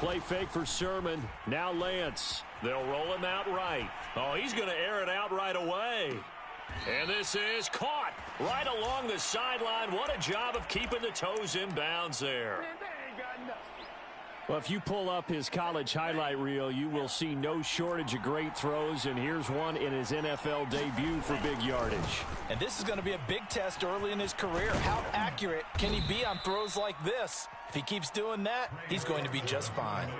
play fake for Sermon. Now Lance. They'll roll him out right. Oh, he's going to air it out right away. And this is caught right along the sideline. What a job of keeping the toes in bounds there. Well, if you pull up his college highlight reel, you will see no shortage of great throws, and here's one in his NFL debut for big yardage. And this is going to be a big test early in his career. How accurate can he be on throws like this? If he keeps doing that, he's going to be just fine.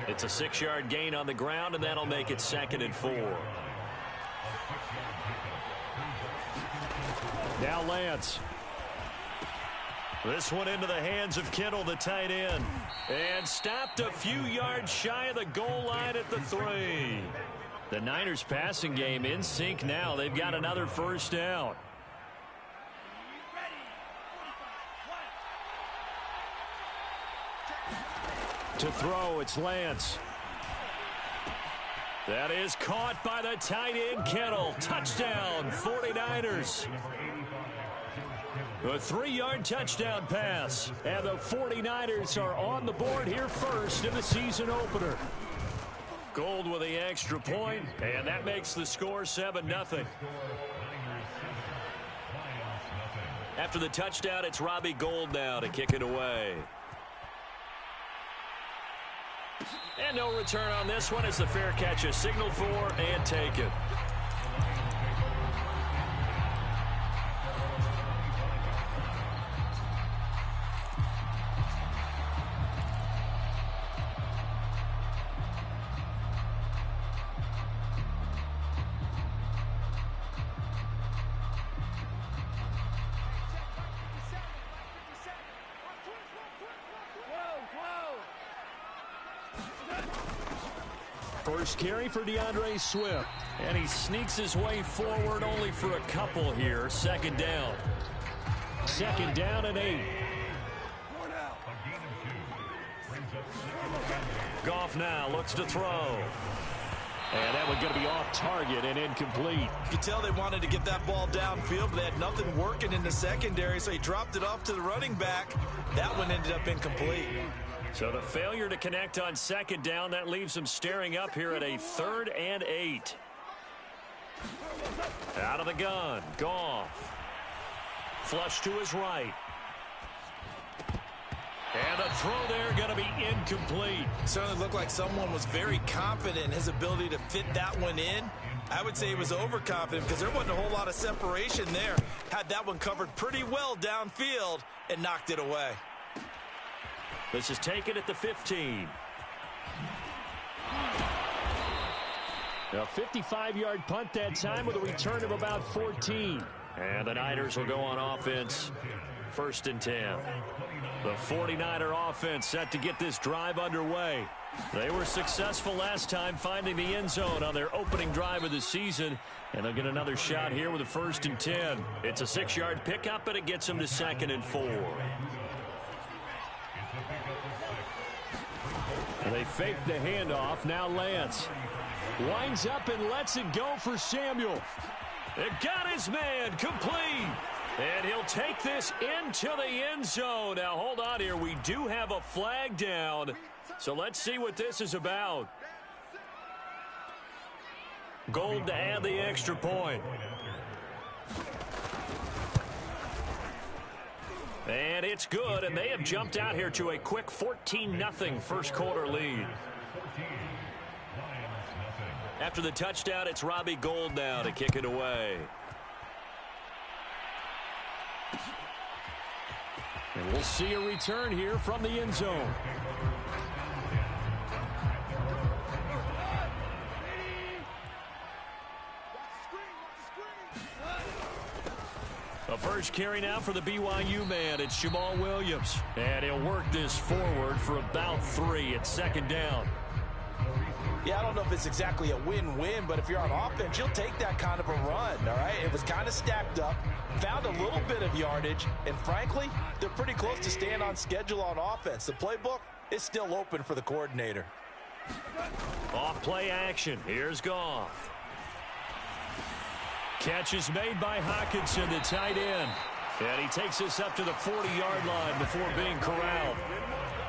It's a 6-yard gain on the ground, and that'll make it 2nd and 4. Now Lance. This one into the hands of Kittle, the tight end. And stopped a few yards shy of the goal line at the 3. The Niners passing game in sync now. They've got another first down. To throw, it's Lance. That is caught by the tight end, Kittle. Touchdown, 49ers. A 3-yard touchdown pass. And the 49ers are on the board here first in the season opener. Gold with the extra point, and that makes the score 7-0. After the touchdown, it's Robbie Gould now to kick it away. And no return on this one as the fair catch is signaled for and taken. First carry for DeAndre Swift. And he sneaks his way forward only for a couple here. 2nd down. 2nd down and 8. Goff now looks to throw. And that one's going to be off target and incomplete. You can tell they wanted to get that ball downfield, but they had nothing working in the secondary, so he dropped it off to the running back. That one ended up incomplete. So the failure to connect on 2nd down, that leaves them staring up here at a 3rd and 8. Out of the gun, Goff. Flush to his right. And the throw there going to be incomplete. Certainly looked like someone was very confident in his ability to fit that one in. I would say he was overconfident because there wasn't a whole lot of separation there. Had that one covered pretty well downfield and knocked it away. This is taken at the 15. A 55-yard punt that time with a return of about 14. And the Niners will go on offense. 1st and 10. The 49er offense set to get this drive underway. They were successful last time finding the end zone on their opening drive of the season. And they'll get another shot here with a 1st and 10. It's a 6-yard pickup, and it gets them to 2nd and 4. They fake the handoff. Now Lance winds up and lets it go for Samuel. It got his man complete. And he'll take this into the end zone. Now hold on here. We do have a flag down. So let's see what this is about. Gold to add the extra point. And it's good, and they have jumped out here to a quick 14-0 first quarter lead. After the touchdown, it's Robbie Gould now to kick it away. And we'll see a return here from the end zone. A first carry now for the BYU man. It's Jamal Williams. And he'll work this forward for about 3 at 2nd down. Yeah, I don't know if it's exactly a win-win, but if you're on offense, you'll take that kind of a run, all right? It was kind of stacked up, found a little bit of yardage, and frankly, they're pretty close to staying on schedule on offense. The playbook is still open for the coordinator. Off play action. Here's Goff. Catch is made by Hockenson, the tight end. And he takes this up to the 40-yard line before being corralled.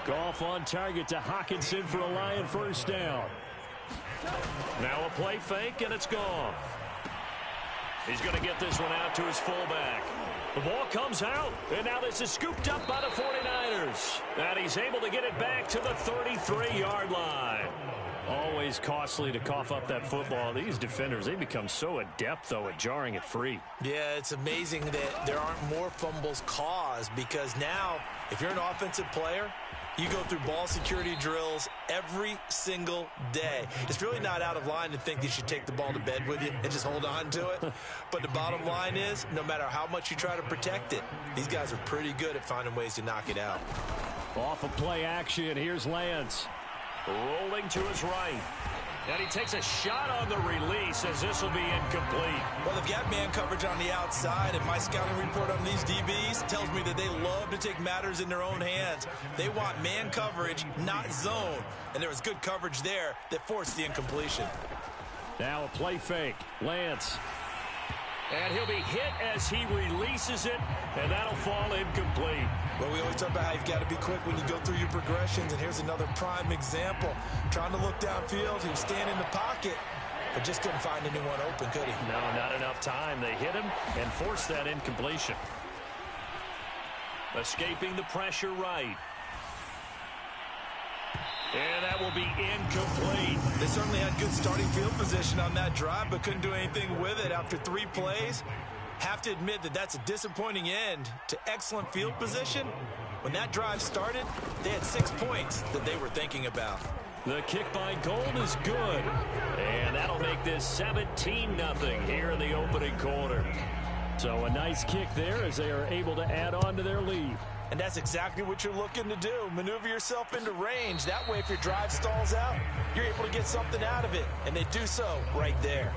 Goff on target to Hockenson for a Lion first down. Now a play fake, and it's Goff. He's going to get this one out to his fullback. The ball comes out, and now this is scooped up by the 49ers. And he's able to get it back to the 33-yard line. Always costly to cough up that football. These defenders, they become so adept, though, at jarring it free. Yeah, it's amazing that there aren't more fumbles caused, because now, if you're an offensive player, you go through ball security drills every single day. It's really not out of line to think you should take the ball to bed with you and just hold on to it. But the bottom line is, no matter how much you try to protect it, these guys are pretty good at finding ways to knock it out. Off of play action, here's Lance. Rolling to his right. And he takes a shot on the release as this will be incomplete. Well, they've got man coverage on the outside, and my scouting report on these DBs tells me that they love to take matters in their own hands. They want man coverage, not zone. And there was good coverage there that forced the incompletion. Now a play fake. Lance. And he'll be hit as he releases it, and that'll fall incomplete. Well, we always talk about how you've got to be quick when you go through your progressions, and here's another prime example. Trying to look downfield, he was standing in the pocket, but just couldn't find anyone open, could he? No, not enough time. They hit him and forced that incompletion. Escaping the pressure right. And that will be incomplete. They certainly had good starting field position on that drive, but couldn't do anything with it after 3 plays. Have to admit that that's a disappointing end to excellent field position. When that drive started, they had 6 points that they were thinking about. The kick by Gold is good. And that'll make this 17-0 here in the opening quarter. So a nice kick there as they are able to add on to their lead. And that's exactly what you're looking to do. Maneuver yourself into range. That way, if your drive stalls out, you're able to get something out of it. And they do so right there.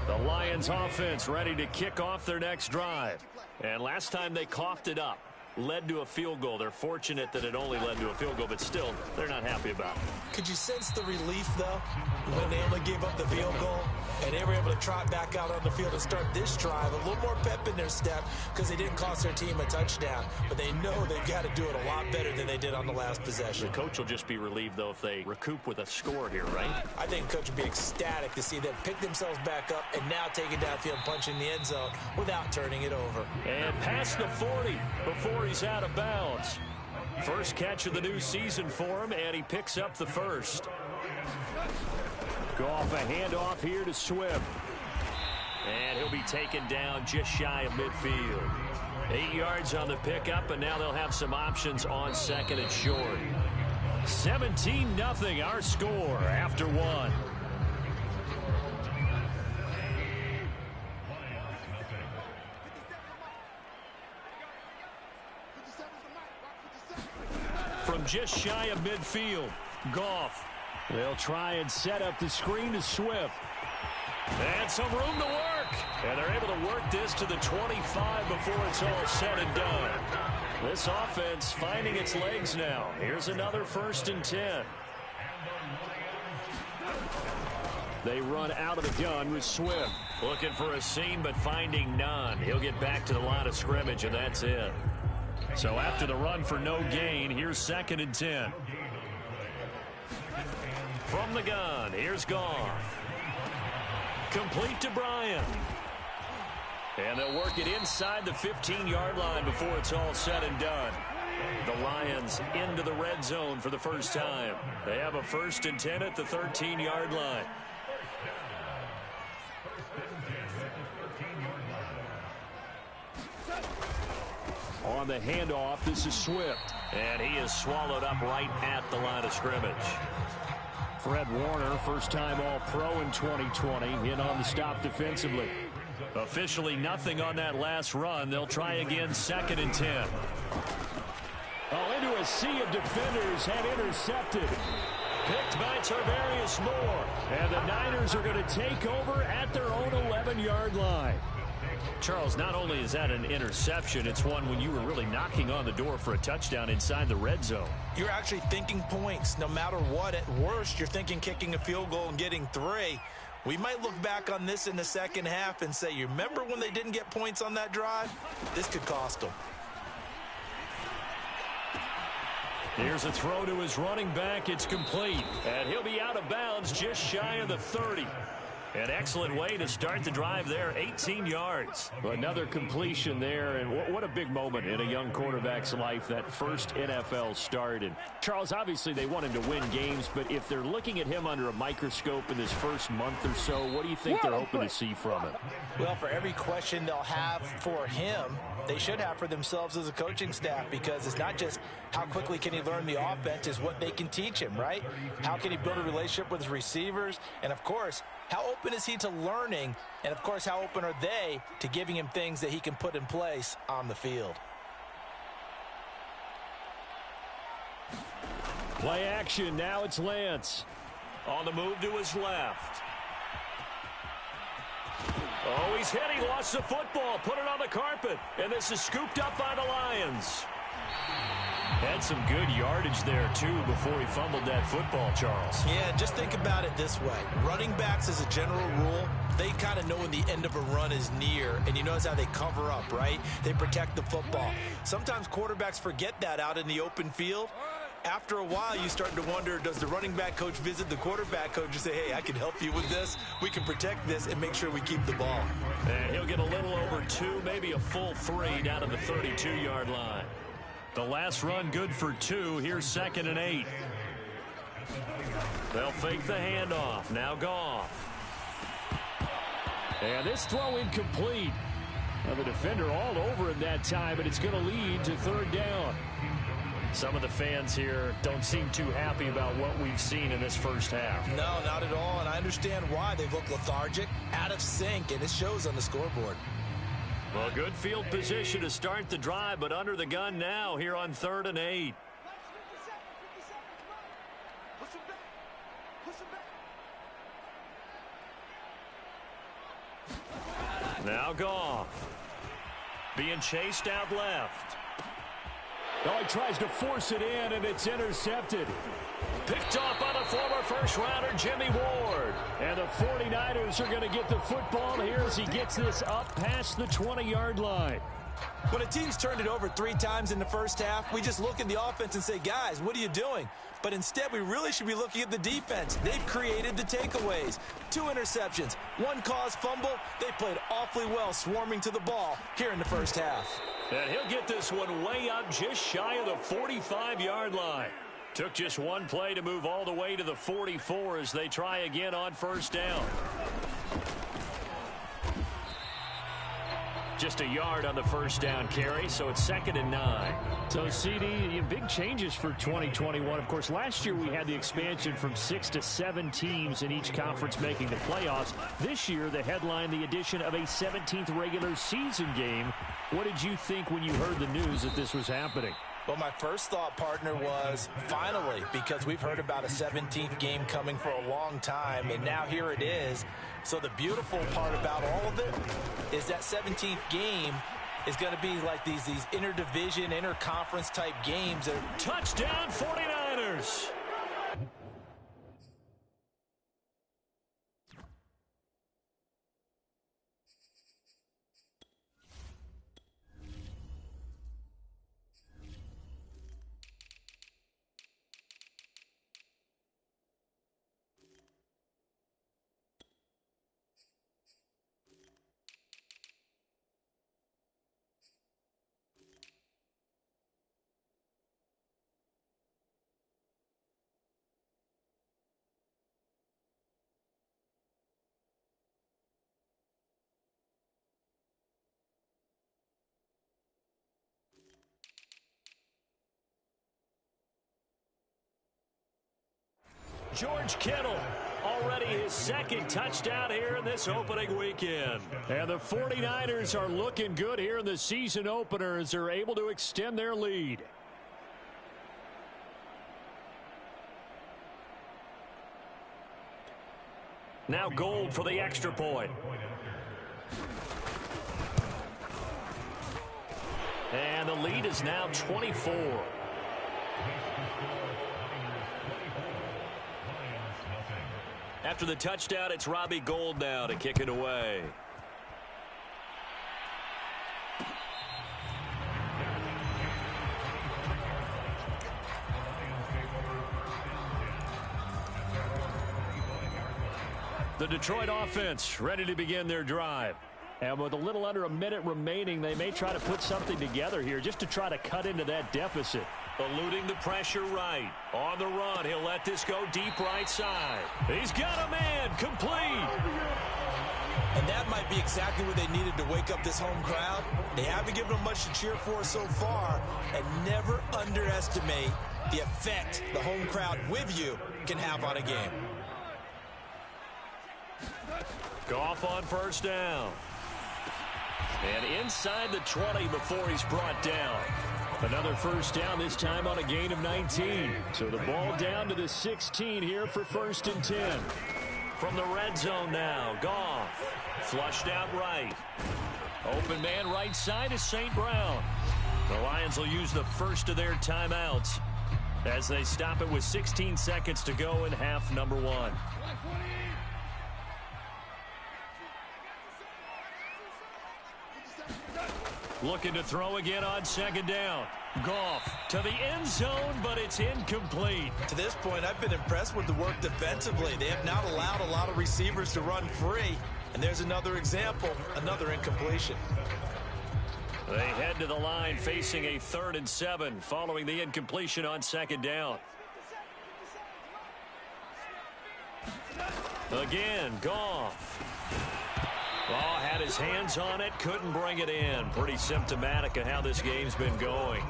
The Lions offense ready to kick off their next drive. And last time they coughed it up, led to a field goal. They're fortunate that it only led to a field goal, but still, they're not happy about it. Could you sense the relief, though, when they only gave up the field goal and they were able to trot back out on the field and start this drive? A little more pep in their step because they didn't cost their team a touchdown, but they know they've got to do it a lot better than they did on the last possession. The coach will just be relieved, though, if they recoup with a score here, right? I think the coach would be ecstatic to see them pick themselves back up and now take it downfield and punch in the end zone without turning it over. And past the 40 before he's out of bounds. First catch of the new season for him, and he picks up the first. Goff a handoff here to Swift. And he'll be taken down just shy of midfield. 8 yards on the pickup, and now they'll have some options on second and short. 17-0 our score after 1. From just shy of midfield, Goff. They'll try and set up the screen to Swift. And some room to work. And they're able to work this to the 25 before it's all said and done. This offense finding its legs now. Here's another 1st and 10. They run out of the gun with Swift. Looking for a seam, but finding none. He'll get back to the line of scrimmage, and that's it. So after the run for no gain, here's 2nd and 10. From the gun, here's Goff. Complete to Bryant. And they'll work it inside the 15-yard line before it's all said and done. The Lions into the red zone for the first time. They have a 1st and 10 at the 13-yard line. On the handoff, this is Swift. And he is swallowed up right at the line of scrimmage. Fred Warner, first-time All-Pro in 2020, in on the stop defensively. Officially nothing on that last run. They'll try again 2nd and 10. Oh, into a sea of defenders, and intercepted. Picked by Tarvarius Moore. And the Niners are going to take over at their own 11-yard line. Charles, not only is that an interception, it's one when you were really knocking on the door for a touchdown inside the red zone. You're actually thinking points no matter what. At worst, you're thinking kicking a field goal and getting 3. We might look back on this in the second half and say, you remember when they didn't get points on that drive? This could cost them. Here's a throw to his running back. It's complete. And he'll be out of bounds just shy of the 30. An excellent way to start the drive there, 18 yards. Another completion there, and what a big moment in a young quarterback's life, that first NFL start. And Charles, obviously they want him to win games, but if they're looking at him under a microscope in this first month or so, what do you think they're hoping to see from him? Well, for every question they'll have for him, they should have for themselves as a coaching staff, because it's not just how quickly can he learn the offense, it's what they can teach him, right? How can he build a relationship with his receivers? And, of course, how open is he to learning? And, of course, how open are they to giving him things that he can put in place on the field? Play action. Now it's Lance. On the move to his left. Oh, he's hit. He lost the football. Put it on the carpet. And this is scooped up by the Lions. Had some good yardage there, too, before he fumbled that football, Charles. Yeah, just think about it this way. Running backs, as a general rule, they kind of know when the end of a run is near, and you notice how they cover up, right? They protect the football. Sometimes quarterbacks forget that out in the open field. After a while, you start to wonder, does the running back coach visit the quarterback coach and say, hey, I can help you with this. We can protect this and make sure we keep the ball. And he'll get a little over 2, maybe a full 3 down to the 32-yard line. The last run good for 2. Here's 2nd and 8. They'll fake the handoff. Now Goff. And this throw incomplete. Now the defender all over him that time, but it's going to lead to 3rd down. Some of the fans here don't seem too happy about what we've seen in this first half. No, not at all, and I understand why. They've looked lethargic, out of sync, and it shows on the scoreboard. Well, good field position to start the drive, but under the gun now here on 3rd and 8. Now Goff. Being chased out left. Oh, he tries to force it in, and it's intercepted. Picked off by the former first-rounder, Jimmy Ward. And the 49ers are going to get the football here as he gets this up past the 20-yard line. When a team's turned it over 3 times in the first half, we just look at the offense and say, guys, what are you doing? But instead, we really should be looking at the defense. They've created the takeaways. 2 interceptions, 1 caused fumble. They played awfully well swarming to the ball here in the first half. And he'll get this one way up just shy of the 45-yard line. Took just 1 play to move all the way to the 44 as they try again on 1st down. Just a yard on the 1st down carry, so it's 2nd and 9. So, CD, big changes for 2021. Of course, last year we had the expansion from 6 to 7 teams in each conference making the playoffs. This year, the headline, the addition of a 17th regular season game. What did you think when you heard the news that this was happening? Well, my first thought, partner, was finally, because we've heard about a 17th game coming for a long time, and now here it is. So the beautiful part about all of it is that 17th game is going to be like these interdivision, interconference type games. Touchdown 49ers! George Kittle, already his 2nd touchdown here in this opening weekend. And the 49ers are looking good here in the season opener as they're able to extend their lead. Now Gold for the extra point. And the lead is now 24. After the touchdown, it's Robbie Gould now to kick it away. The Detroit offense ready to begin their drive. And with a little under a minute remaining, they may try to put something together here just to try to cut into that deficit. Eluding the pressure right. On the run, he'll let this go deep right side. He's got a man, complete. And that might be exactly what they needed to wake up this home crowd. They haven't given them much to cheer for so far, and never underestimate the effect the home crowd with you can have on a game. Goff on first down. And inside the 20 before he's brought down. Another first down, this time on a gain of 19. So the ball down to the 16 here for 1st and 10. From the red zone now, Goff. Flushed out right. Open man right side is St. Brown. The Lions will use the first of their timeouts as they stop it with 16 seconds to go in half number 1. Looking to throw again on 2nd down. Goff to the end zone, but it's incomplete. To this point, I've been impressed with the work defensively. They have not allowed a lot of receivers to run free. And there's another example, another incompletion. They head to the line facing a 3rd and 7 following the incompletion on 2nd down. Again, Goff. Oh, had his hands on it, couldn't bring it in. Pretty symptomatic of how this game's been going.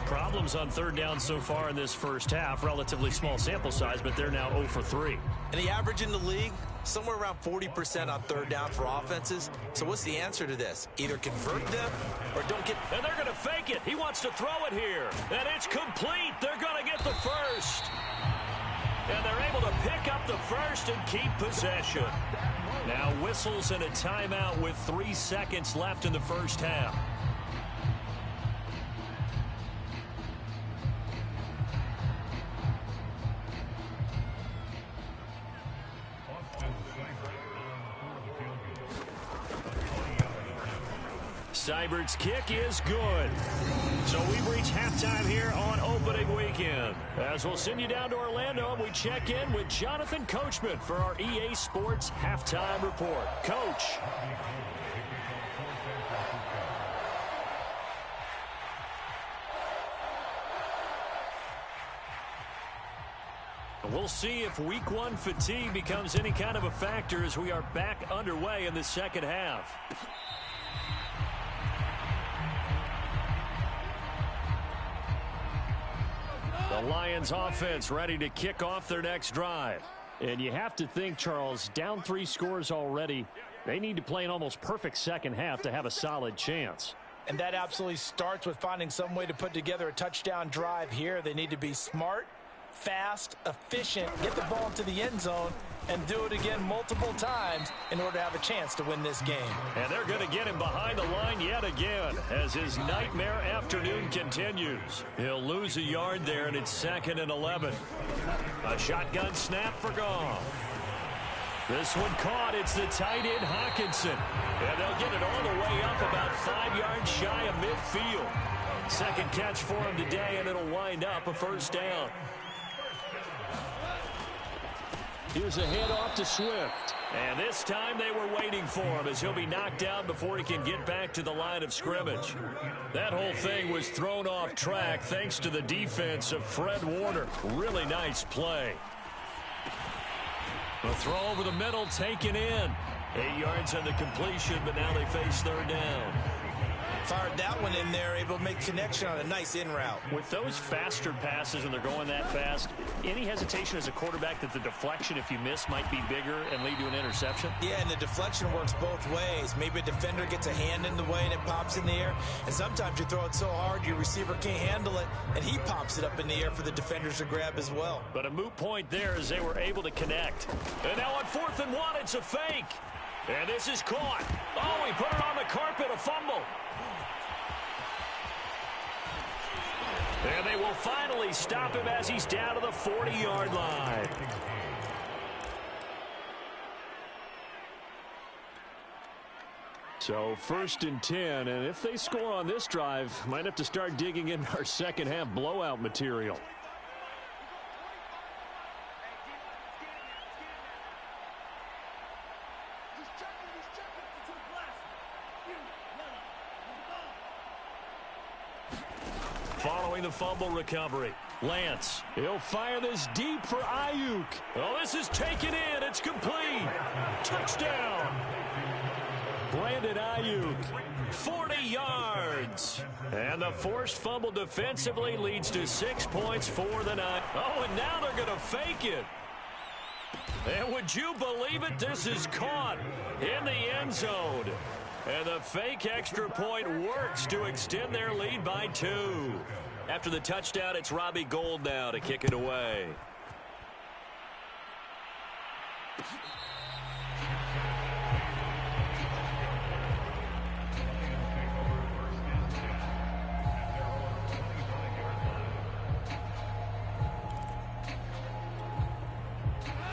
Problems on 3rd down so far in this first half. Relatively small sample size, but they're now 0 for 3. And the average in the league, somewhere around 40% on 3rd down for offenses. So what's the answer to this? Either convert them or don't get... And they're going to fake it. He wants to throw it here. And it's complete. They're going to get the first. And they're able to pick up the first and keep possession. Now whistles and a timeout with 3 seconds left in the first half. Seibert's kick is good. So we've reached halftime here on opening weekend. As we'll send you down to Orlando, and we check in with Jonathan Coachman for our EA Sports Halftime Report. Coach. We'll see if week 1 fatigue becomes any kind of a factor as we are back underway in the second half. The Lions offense ready to kick off their next drive. And you have to think, Charles, down 3 scores already. They need to play an almost perfect second half to have a solid chance. And that absolutely starts with finding some way to put together a touchdown drive here. They need to be smart, fast, efficient, get the ball into the end zone, and do it again multiple times in order to have a chance to win this game. And they're going to get him behind the line yet again as his nightmare afternoon continues. He'll lose a yard there, and it's 2nd and 11. A shotgun snap for Goff. This one caught. It's the tight end Hawkinson. And they'll get it all the way up about 5 yards shy of midfield. Second catch for him today, and it'll wind up a first down. Here's a handoff to Swift. And this time they were waiting for him as he'll be knocked down before he can get back to the line of scrimmage. That whole thing was thrown off track thanks to the defense of Fred Warner. Really nice play. The throw over the middle taken in. 8 yards on the completion, but now they face 3rd down. Fired that one in there, able to make connection on a nice in route. With those faster passes and they're going that fast, any hesitation as a quarterback that the deflection, if you miss, might be bigger and lead to an interception? Yeah, and the deflection works both ways. Maybe a defender gets a hand in the way and it pops in the air. And sometimes you throw it so hard your receiver can't handle it, and he pops it up in the air for the defenders to grab as well. But a moot point there as they were able to connect. And now on 4th and 1, it's a fake. And this is caught. Oh, he put it on the carpet, a fumble. And they will finally stop him as he's down to the 40-yard line. So 1st and 10, and if they score on this drive, might have to start digging in our second half blowout material. following the fumble recovery. Lance. He'll fire this deep for Ayuk. Oh, this is taken in. It's complete. Touchdown. Brandon Ayuk. 40 yards. And the forced fumble defensively leads to 6 points for the night. Oh, and now they're going to fake it. And would you believe it? This is caught in the end zone. And the fake extra point works to extend their lead by 2. After the touchdown, it's Robbie Gould now to kick it away.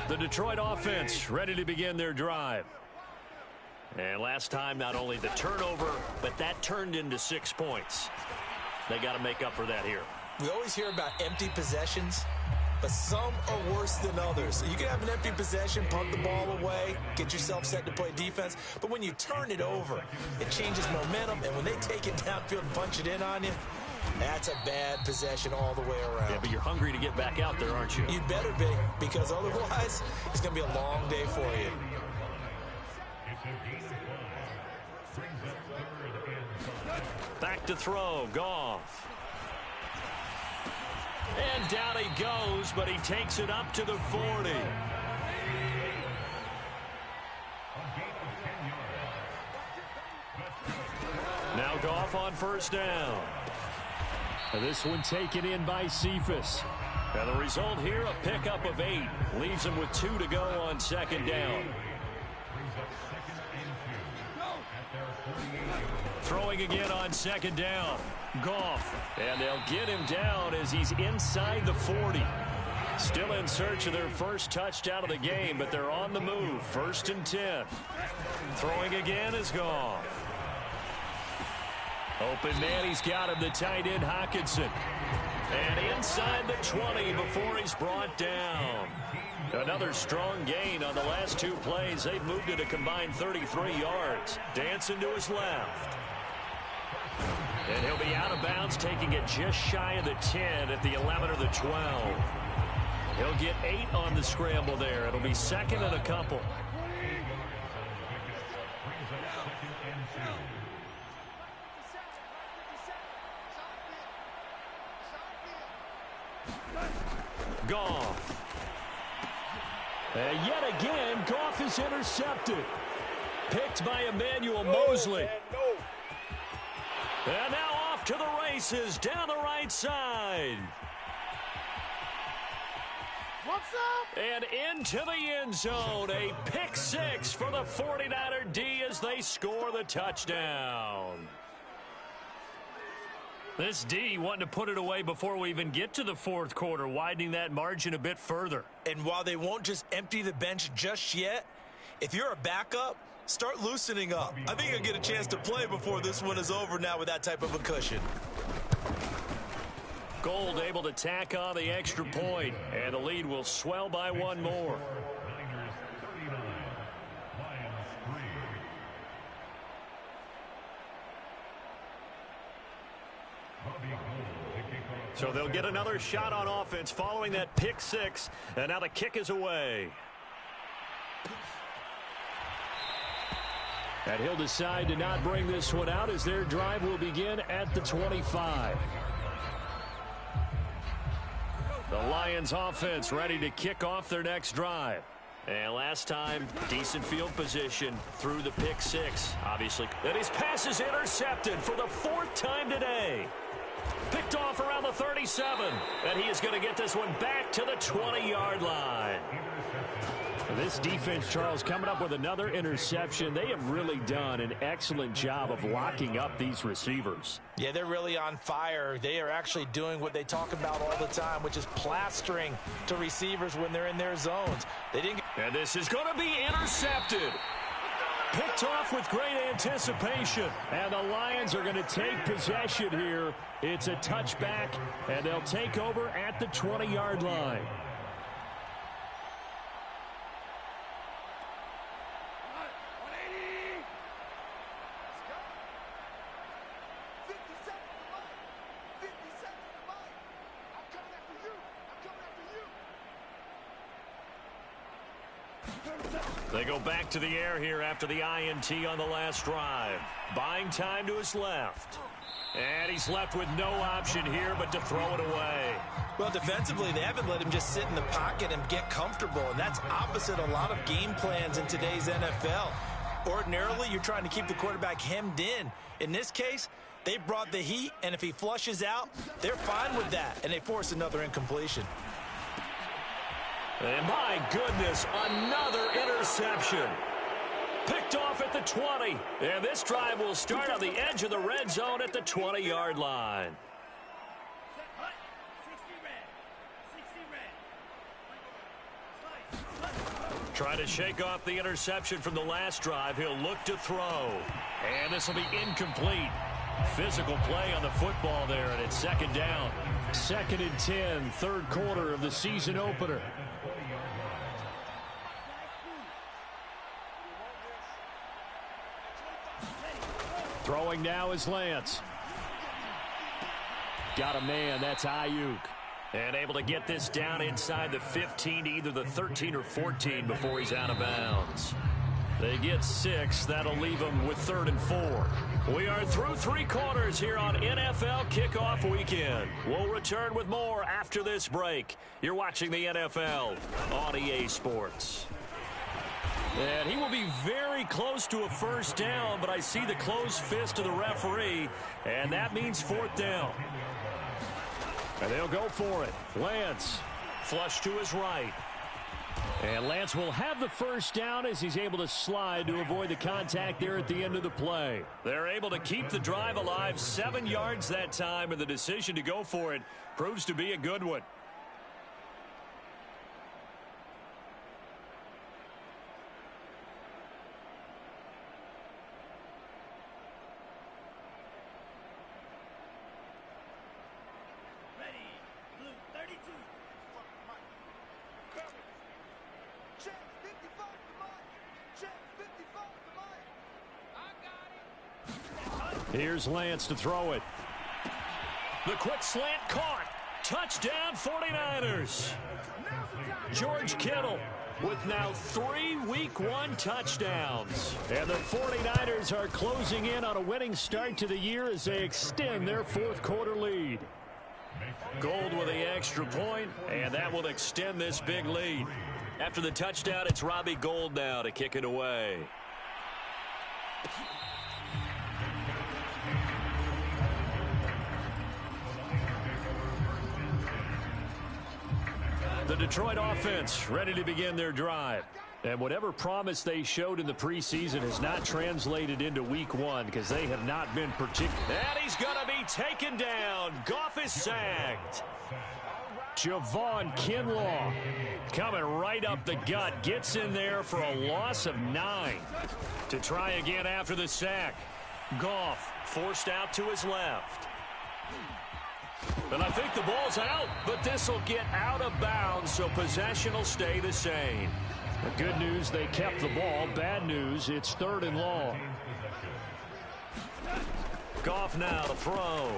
The Detroit offense ready to begin their drive. And last time, not only the turnover, but that turned into 6 points. They got to make up for that here. We always hear about empty possessions, but some are worse than others. You can have an empty possession, punt the ball away, get yourself set to play defense, but when you turn it over, it changes momentum, and when they take it downfield and punch it in on you, that's a bad possession all the way around. Yeah, but you're hungry to get back out there, aren't you? You better be, because otherwise, it's going to be a long day for you. Back to throw, Goff. And down he goes, but he takes it up to the 40. Now Goff on first down. And this one taken in by Cephas. And the result here, a pickup of 8. Leaves him with 2 to go on second down. Throwing again on second down. Goff. And they'll get him down as he's inside the 40. Still in search of their first touchdown of the game, but they're on the move. 1st and 10. Throwing again is Goff. Open man, he's got him, the tight end Hockenson. And inside the 20 before he's brought down. Another strong gain on the last 2 plays. They've moved it a combined 33 yards. Dancing to his left. And he'll be out of bounds, taking it just shy of the 10 at the 11 or the 12. He'll get 8 on the scramble there. It'll be 2nd and a couple. Goff. And yet again, Goff is intercepted. Picked by Emmanuel Mosley. And now off to the races down the right side. What's up? And into the end zone. A pick 6 for the 49er D as they score the touchdown. This D wanting to put it away before we even get to the 4th quarter, widening that margin a bit further. And while they won't just empty the bench just yet, if you're a backup, start loosening up. I think you'll get a chance to play before this one is over now with that type of a cushion. Gould able to tack on the extra point, and the lead will swell by 1 more. So they'll get another shot on offense following that pick 6, and now the kick is away. And he'll decide to not bring this one out as their drive will begin at the 25. The Lions offense ready to kick off their next drive. And last time, decent field position through the pick 6, obviously. And his pass is intercepted for the 4th time today. Picked off around the 37. And he is going to get this one back to the 20-yard line. This defense, Charles, coming up with another interception. They have really done an excellent job of locking up these receivers. Yeah, they're really on fire. They are actually doing what they talk about all the time, which is plastering to receivers when they're in their zones. They didn't. And this is going to be intercepted. Picked off with great anticipation. And the Lions are going to take possession here. It's a touchback, and they'll take over at the 20-yard line. They go back to the air here after the INT on the last drive. Buying time to his left. And he's left with no option here but to throw it away. Well, defensively, they haven't let him just sit in the pocket and get comfortable, and that's opposite a lot of game plans in today's NFL. Ordinarily, you're trying to keep the quarterback hemmed in. In this case, they brought the heat, and if he flushes out, they're fine with that, and they force another incompletion. And my goodness, another interception. Picked off at the 20. And this drive will start on the edge of the red zone at the 20-yard line. Trying to shake off the interception from the last drive. He'll look to throw. And this will be incomplete. Physical play on the football there, and it's second down. 2nd and 10, third quarter of the season opener. Throwing now is Lance. Got a man, that's Ayuk. And able to get this down inside the 15, either the 13 or 14 before he's out of bounds. They get 6. That'll leave them with 3rd and 4. We are through 3 quarters here on NFL Kickoff Weekend. We'll return with more after this break. You're watching the NFL on EA Sports. And he will be very close to a first down, but I see the closed fist of the referee, and that means 4th down. And they'll go for it. Lance. Flush to his right. And Lance will have the first down as he's able to slide to avoid the contact there at the end of the play. They're able to keep the drive alive, 7 yards that time, and the decision to go for it proves to be a good one. Here's Lance to throw it. The quick slant caught. Touchdown 49ers. George Kittle with now 3 Week 1 touchdowns. And the 49ers are closing in on a winning start to the year as they extend their 4th quarter lead. Gold with the extra point, and that will extend this big lead. After the touchdown, it's Robbie Gould now to kick it away. The Detroit offense ready to begin their drive. And whatever promise they showed in the preseason has not translated into Week 1 because they have not been particular. And he's going to be taken down. Goff is sacked. Javon Kinlaw coming right up the gut. Gets in there for a loss of 9. To try again after the sack. Goff forced out to his left. And I think the ball's out, but this will get out of bounds, so possession will stay the same. The good news, they kept the ball. Bad news, it's 3rd and long. Goff now to throw.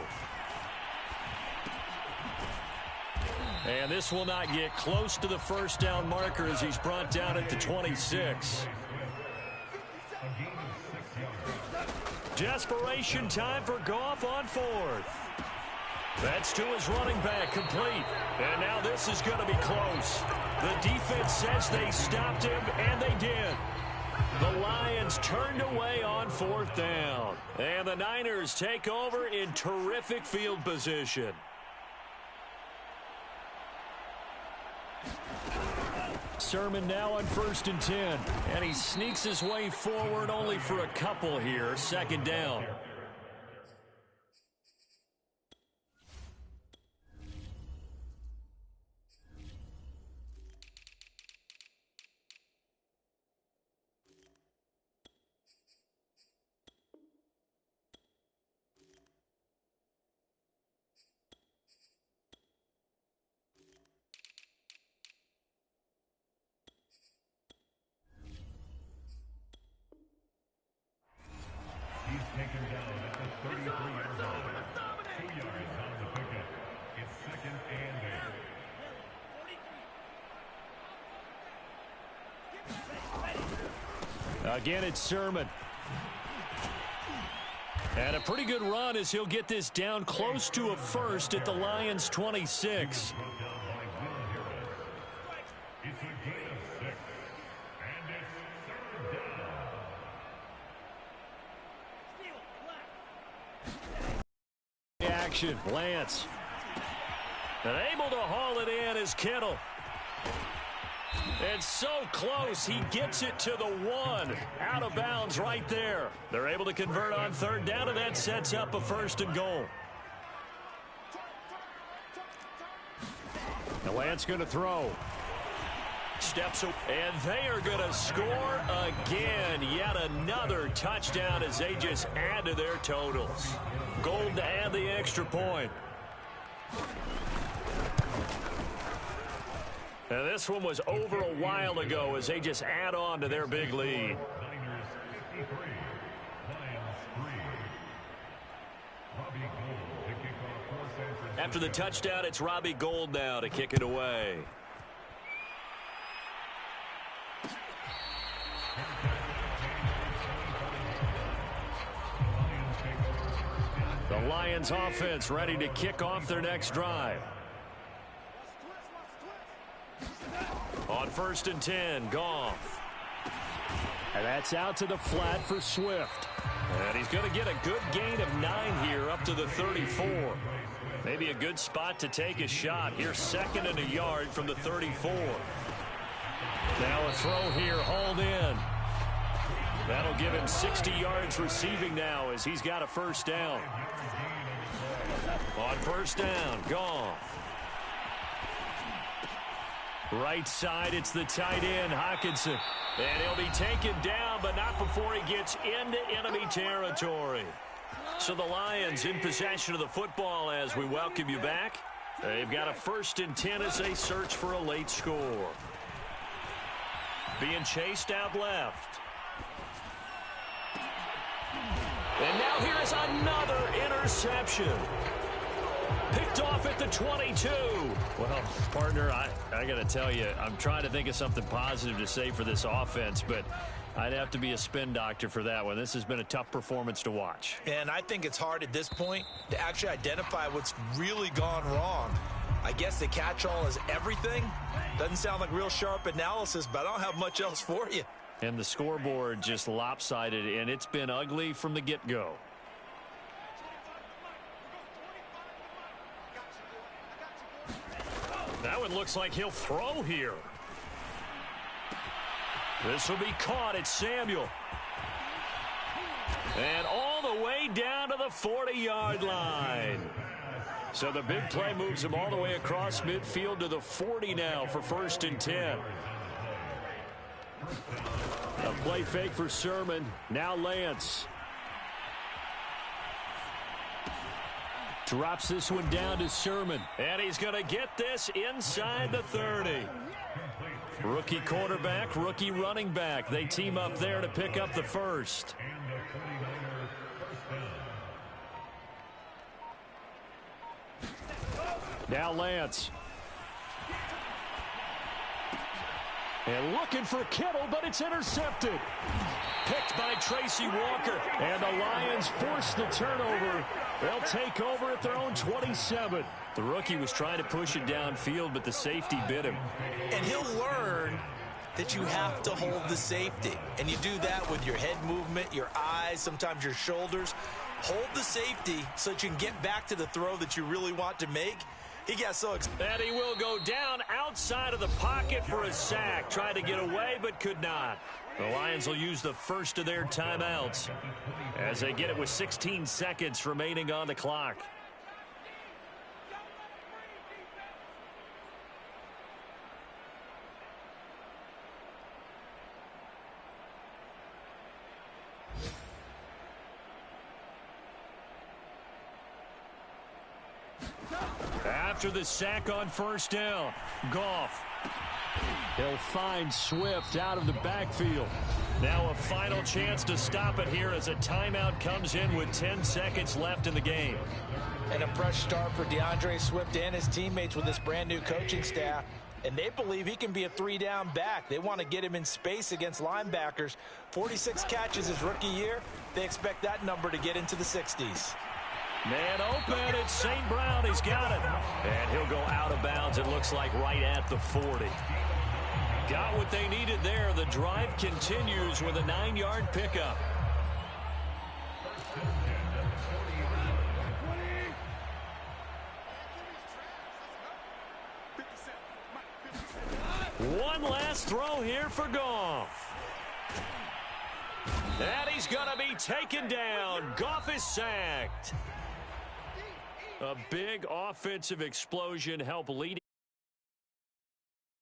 And this will not get close to the first down marker as he's brought down at the 26. Desperation time for Goff on 4th. That's to his running back, complete. And now this is going to be close. The defense says they stopped him, and they did. The Lions turned away on 4th down. And the Niners take over in terrific field position. Sermon now on 1st and 10. And he sneaks his way forward only for a couple here. 2nd down. He's taken down at the 33-yard line. 2 yards on the pickup. It's 2nd and 8. Again, it's Sermon. And a pretty good run as he'll get this down close to a first at the Lions' 26. Action, Lance. And able to haul it in is Kittle. It's so close, he gets it to the 1. Out of bounds right there. They're able to convert on third down, and that sets up a 1st and goal. The Lance going to throw. Steps up, and they are going to score again. Yet another touchdown as they just add to their totals. Gold to add the extra point. And this one was over a while ago as they just add on to their big lead. After the touchdown, it's Robbie Gould now to kick it away. The Lions offense ready to kick off their next drive. On 1st and 10, Goff. And that's out to the flat for Swift. And he's going to get a good gain of 9 here up to the 34. Maybe a good spot to take a shot. Here's 2nd and a yard from the 34. Now a throw here, hauled in. That'll give him 60 yards receiving now as he's got a 1st down. On 1st down, Goff. Right side, it's the tight end, Hockenson. And he'll be taken down, but not before he gets into enemy territory. So the Lions in possession of the football as we welcome you back. They've got a 1st and 10 as they search for a late score. Being chased out left. And now here is another interception. Picked off at the 22. Well, partner, I got to tell you, I'm trying to think of something positive to say for this offense, but I'd have to be a spin doctor for that one. This has been a tough performance to watch. And I think it's hard at this point to actually identify what's really gone wrong. I guess the catch-all is everything. Doesn't sound like real sharp analysis, but I don't have much else for you. And the scoreboard just lopsided, and it's been ugly from the get-go. That one looks like he'll throw here. This will be caught at Samuel. And all the way down to the 40-yard line. So the big play moves him all the way across midfield to the 40 now for 1st and 10. A play fake for Sermon. Now Lance. Drops this one down to Sermon. And he's going to get this inside the 30. Rookie quarterback, rookie running back. They team up there to pick up the 1st. Now Lance. And looking for Kittle, but it's intercepted. Picked by Tracy Walker. And the Lions force the turnover. They'll take over at their own 27. The rookie was trying to push it downfield, but the safety bit him. And he'll learn that you have to hold the safety. And you do that with your head movement, your eyes, sometimes your shoulders. Hold the safety so that you can get back to the throw that you really want to make. He got so excited. And he will go down outside of the pocket for a sack. Tried to get away, but could not. The Lions will use the first of their timeouts as they get it with 16 seconds remaining on the clock. After the sack on 1st down, Goff. He'll find Swift out of the backfield. Now a final chance to stop it here as a timeout comes in with 10 seconds left in the game. And a fresh start for DeAndre Swift and his teammates with this brand new coaching staff. and they believe he can be a 3-down back. They want to get him in space against linebackers. 46 catches his rookie year. They expect that number to get into the 60s. Man open, it's St. Brown. He's got it. And he'll go out of bounds, it looks like, right at the 40. Got what they needed there. The drive continues with a 9-yard pickup. One last throw here for Goff. And he's going to be taken down. Goff is sacked. A big offensive explosion helped lead.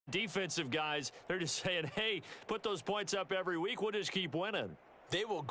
Defensive guys, they're just saying, hey, put those points up every week. We'll just keep winning. They will